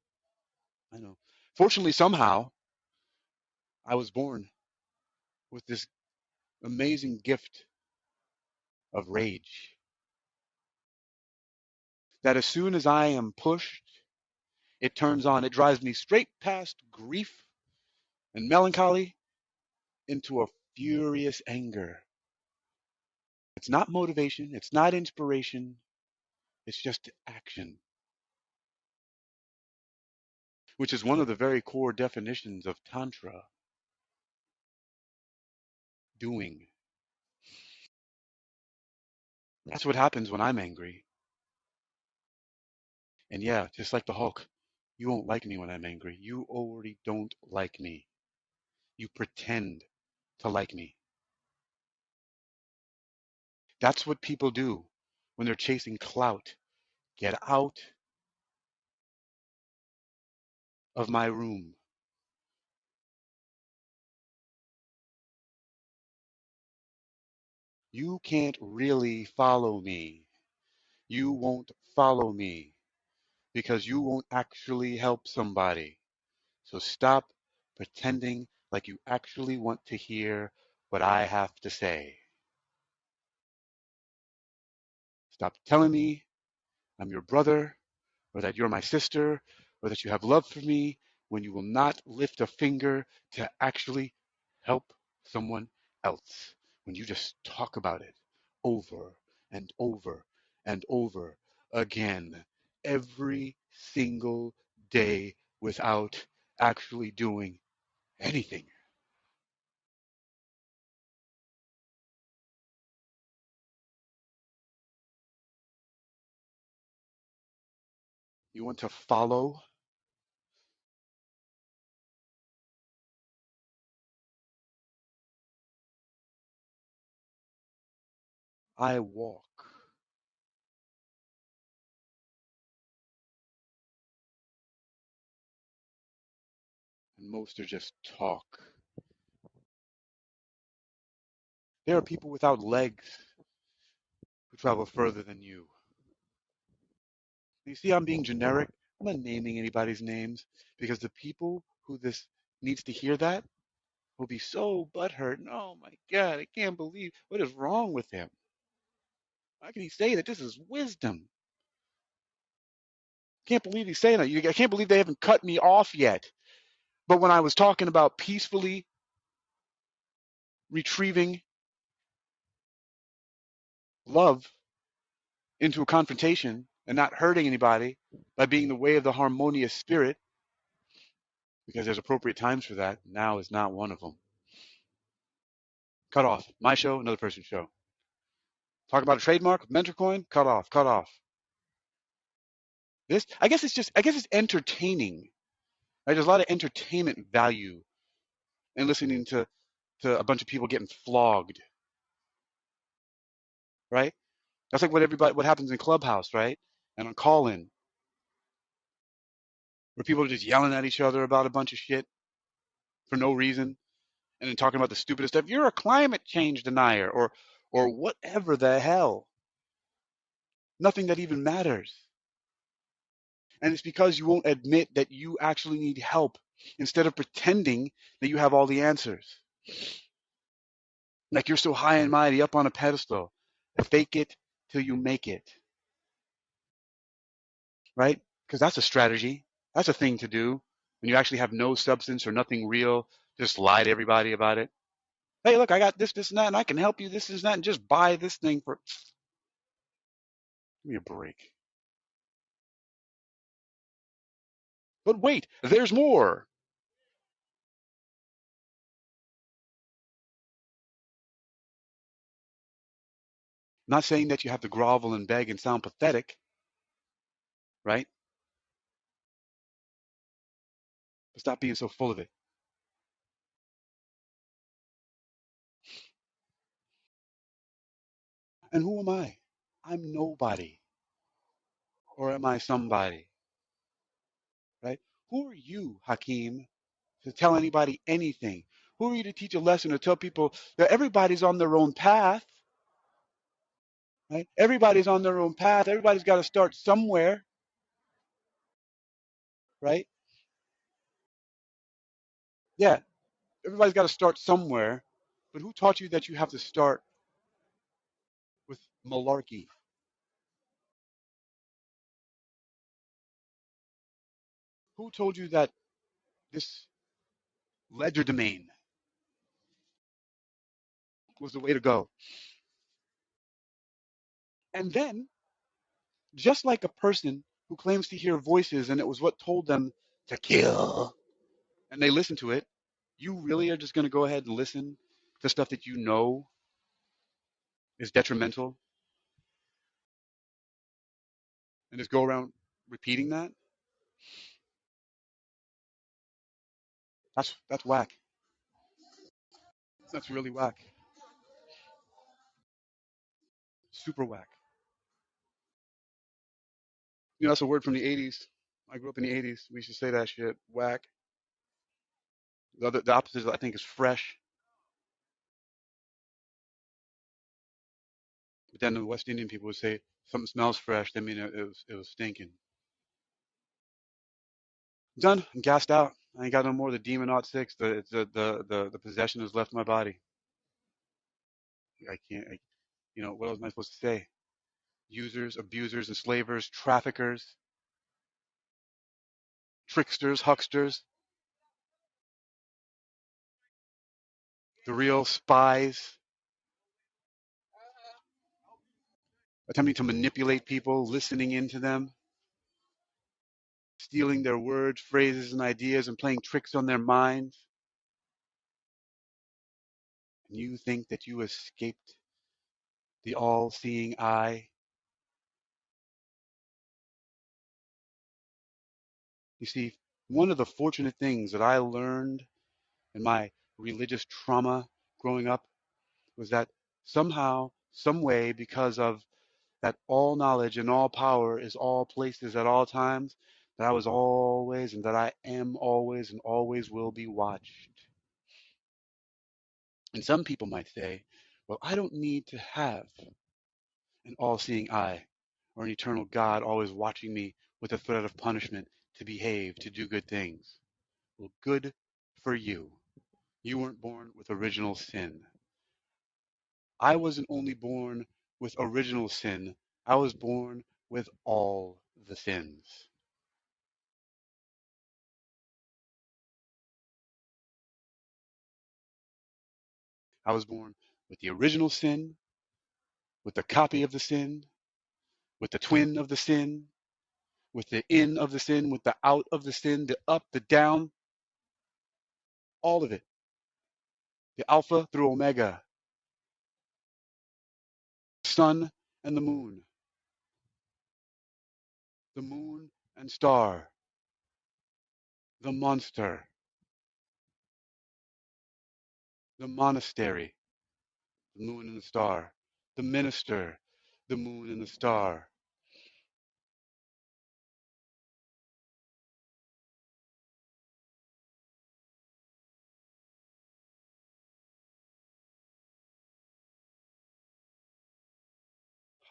I know. Fortunately, somehow, I was born with this amazing gift of rage that as soon as I am pushed, it turns on. It drives me straight past grief and melancholy into a furious anger. It's not motivation. It's not inspiration. It's just action, which is one of the very core definitions of Tantra, doing. That's what happens when I'm angry. And yeah, just like the Hulk, you won't like me when I'm angry. You already don't like me. You pretend to like me. That's what people do when they're chasing clout. Get out of my room. You can't really follow me. You won't follow me because you won't actually help somebody. So stop pretending like you actually want to hear what I have to say. Stop telling me I'm your brother, or that you're my sister, or that you have love for me, when you will not lift a finger to actually help someone else. When you just talk about it over and over and over again every single day without actually doing anything. You want to follow? I walk, and most are just talk. There are people without legs who travel further than you. You see, I'm being generic. I'm not naming anybody's names because the people who this needs to hear that will be so butthurt. And, oh my God, I can't believe what is wrong with him. How can he say that this is wisdom? Can't believe he's saying that. I can't believe they haven't cut me off yet. But when I was talking about peacefully retrieving love into a confrontation and not hurting anybody by being the way of the harmonious spirit, because there's appropriate times for that, now is not one of them. Cut off. My show, another person's show. Talk about a trademark, mentor coin, cut off, cut off. This, I guess it's entertaining. Right? There's a lot of entertainment value in listening to a bunch of people getting flogged, right? That's like what happens in Clubhouse, right? And on call-in, where people are just yelling at each other about a bunch of shit for no reason, and then talking about the stupidest stuff. You're a climate change denier, or whatever the hell. Nothing that even matters. And it's because you won't admit that you actually need help instead of pretending that you have all the answers. Like you're so high and mighty up on a pedestal. Fake it till you make it. Right? Because that's a strategy. That's a thing to do when you actually have no substance or nothing real. Just lie to everybody about it. Hey, look, I got this, this, and that, and I can help you this, and that, and just buy this thing for. Give me a break. But wait, there's more. I'm not saying that you have to grovel and beg and sound pathetic, right? But stop being so full of it. And who am I? I'm nobody. Or am I somebody? Right? Who are you, Hakeem, to tell anybody anything? Who are you to teach a lesson or tell people that everybody's on their own path? Right? Everybody's on their own path. Everybody's got to start somewhere, right? Yeah, everybody's got to start somewhere. But who taught you that you have to start with malarkey? Who told you that this ledger domain was the way to go? And then, just like a person who claims to hear voices and it was what told them to kill, and they listen to it, you really are just going to go ahead and listen to stuff that you know is detrimental and just go around repeating that? That's whack. That's really whack. Super whack. You know, that's a word from the 80s. I grew up in the 80s. We used to say that shit. Whack. The opposite, I think, is fresh. But then the West Indian people would say something smells fresh. That mean it was stinking. Done. I'm gassed out. I ain't got no more of the Demon Aught 6. The possession has left my body. I can't. What else am I supposed to say? Users, abusers, enslavers, traffickers, tricksters, hucksters, the real spies, attempting to manipulate people, listening into them, stealing their words, phrases, and ideas, and playing tricks on their minds. And you think that you escaped the all-seeing eye? You see, one of the fortunate things that I learned in my religious trauma growing up was that somehow, some way, because of that all knowledge and all power is all places at all times, that I was always and that I am always and always will be watched. And some people might say, well, I don't need to have an all-seeing eye or an eternal God always watching me with a threat of punishment to behave, to do good things. Well, good for you. You weren't born with original sin. I wasn't only born with original sin, I was born with all the sins. I was born with the original sin, with the copy of the sin, with the twin of the sin, with the in of the sin, with the out of the sin, the up, the down, all of it. The alpha through omega, sun and the moon and star, the monster, the monastery, the moon and the star, the minister, the moon and the star.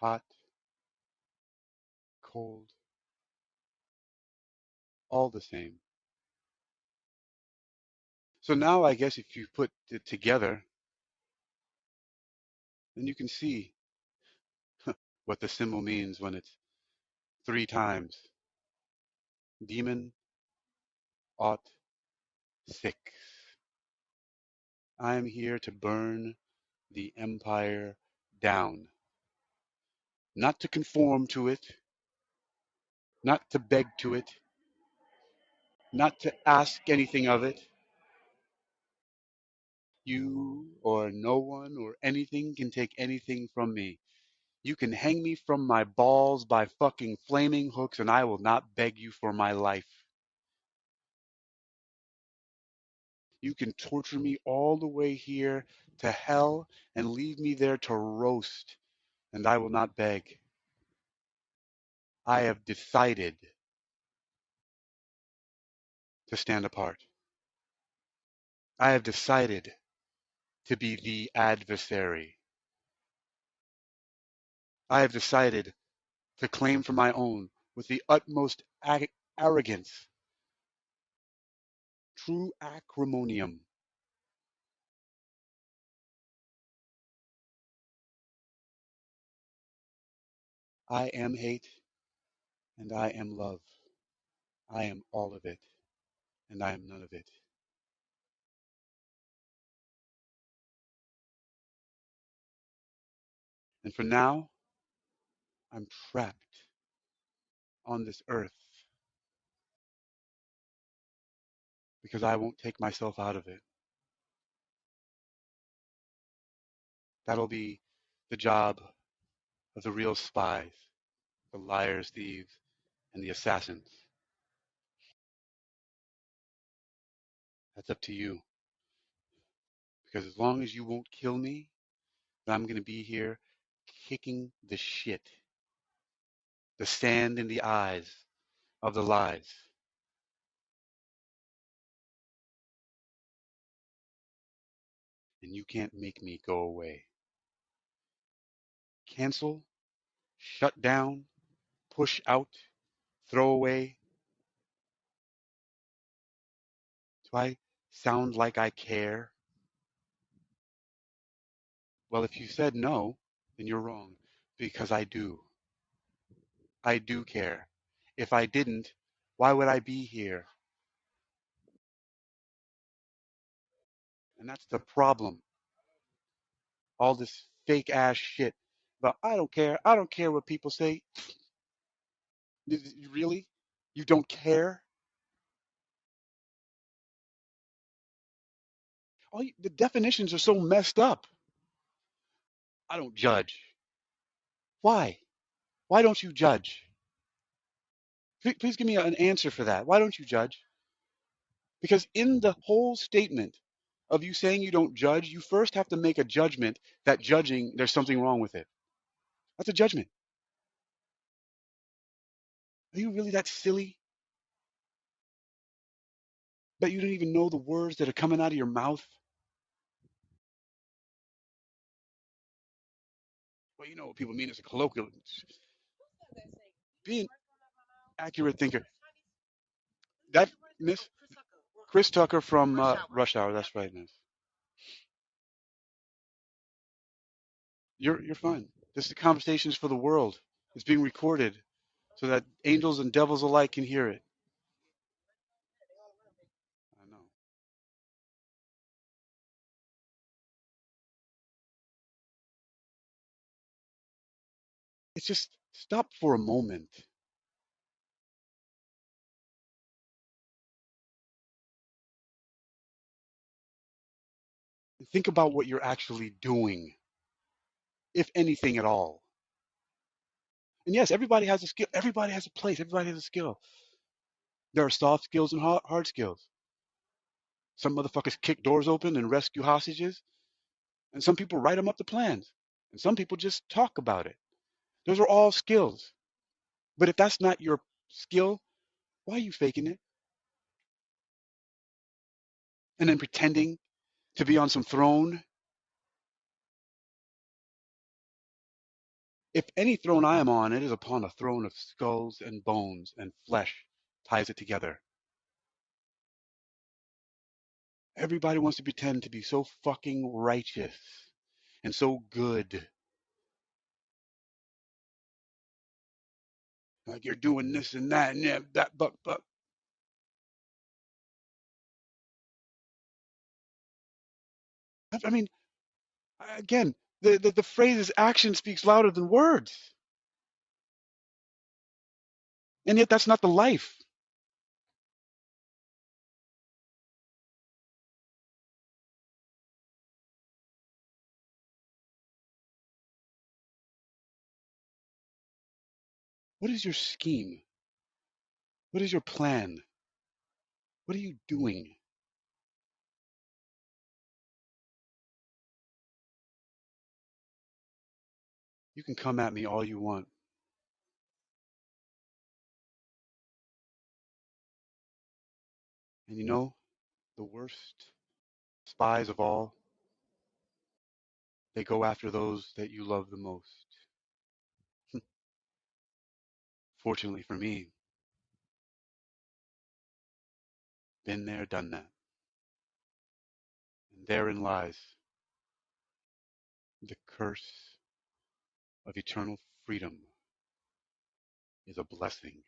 Hot, cold, all the same. So now I guess if you put it together, then you can see what the symbol means when it's 3 times. Demon, Aught, 6. I am here to burn the empire down. Not to conform to it, not to beg to it, not to ask anything of it. You or no one or anything can take anything from me. You can hang me from my balls by fucking flaming hooks and I will not beg you for my life. You can torture me all the way here to hell and leave me there to roast and I will not beg. I have decided to stand apart. I have decided to be the adversary. I have decided to claim for my own with the utmost arrogance, true acrimonium. I am hate and I am love. I am all of it and I am none of it. And for now, I'm trapped on this earth because I won't take myself out of it. That'll be the job of the real spies, the liars, thieves, and the assassins. That's up to you. Because as long as you won't kill me, then I'm going to be here kicking the shit, the sand in the eyes of the lies. And you can't make me go away. Cancel, shut down, push out, throw away. Do I sound like I care? Well, if you said no, then you're wrong, because I do. I do care. If I didn't, why would I be here? And that's the problem. All this fake ass shit. But I don't care. I don't care what people say. Really? You don't care? The definitions are so messed up. I don't judge. Why? Why don't you judge? Please give me an answer for that. Why don't you judge? Because in the whole statement of you saying you don't judge, you first have to make a judgment that judging, there's something wrong with it. That's a judgment. Are you really that silly that you don't even know the words that are coming out of your mouth? Well, you know what people mean. It's a colloquial. Be an accurate thinker. That, Miss Chris Tucker from Rush Hour. That's right, Miss. You're fine. This is the conversations for the world. It's being recorded so that angels and devils alike can hear it. I know. It's just stop for a moment and think about what you're actually doing, if anything at all. And yes, everybody has a skill. Everybody has a place. Everybody has a skill. There are soft skills and hard skills. Some motherfuckers kick doors open and rescue hostages, and some people write them up the plans, and some people just talk about it. Those are all skills. But if that's not your skill, why are you faking it and then pretending to be on some throne? If any throne I am on, it is upon a throne of skulls and bones and flesh ties it together. Everybody wants to pretend to be so fucking righteous and so good. Like you're doing this and that and that, but I mean, again, the phrase is action speaks louder than words. And yet that's not the life. What is your scheme? What is your plan? What are you doing? You can come at me all you want. And you know, the worst spies of all, they go after those that you love the most. Fortunately for me, been there, done that. And therein lies the curse of eternal freedom is a blessing.